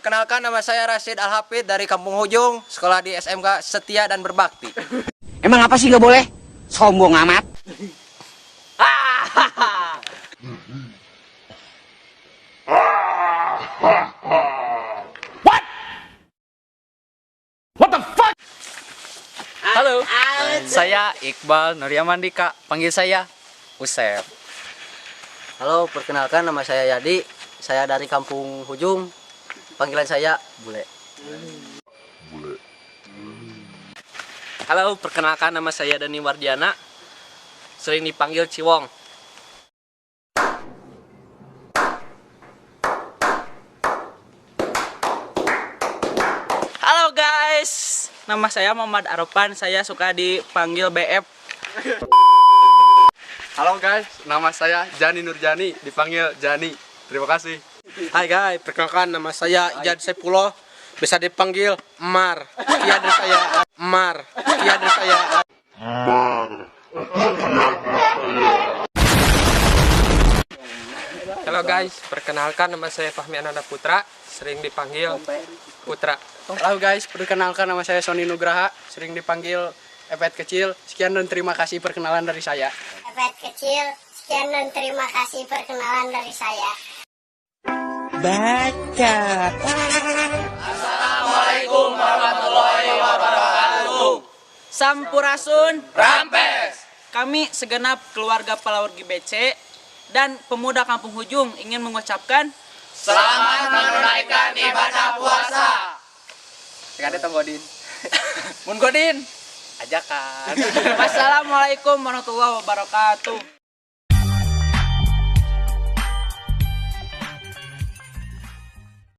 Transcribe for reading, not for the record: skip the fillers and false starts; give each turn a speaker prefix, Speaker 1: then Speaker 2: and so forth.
Speaker 1: Perkenalkan, nama saya Rashid Al-Hafid dari Kampung Hujung, sekolah di SMK Setia dan Berbakti.
Speaker 2: Emang apa sih nggak boleh? Sombong amat.
Speaker 3: Halo, saya Iqbal Nuryamandika, panggil saya Usep.
Speaker 1: Halo, perkenalkan, nama saya Yadi, saya dari Kampung Hujung, panggilan saya Bule.
Speaker 3: Halo, perkenalkan nama saya Dani Wardiana, sering dipanggil Ciwong. Halo guys, nama saya Muhammad Aropan, saya suka dipanggil BF.
Speaker 4: Halo guys, nama saya Jani Nurjani, dipanggil Jani. Terima kasih.
Speaker 5: Hai guys, perkenalkan nama saya Ijad Sepuluh, bisa dipanggil Mar. Sekian dari saya, Mar. Sekian dari saya.
Speaker 4: Halo guys, perkenalkan nama saya Fahmi Ananda Putra, sering dipanggil Putra.
Speaker 5: Halo guys, perkenalkan nama saya Sony Nugraha, sering dipanggil Epet Kecil. Sekian dan terima kasih perkenalan dari saya.
Speaker 6: Epet Kecil, sekian dan terima kasih perkenalan dari saya.
Speaker 2: Baca.
Speaker 3: Assalamualaikum warahmatullahi wabarakatuh. Sampurasun Rampes. Kami segenap keluarga Palawargi BC dan pemuda Kampung Hujung ingin mengucapkan selamat menunaikan ibadah puasa.
Speaker 4: Sekali Tonggodin.
Speaker 3: Mun Godin.
Speaker 4: Ajakan.
Speaker 3: Wassalamualaikum warahmatullahi wabarakatuh.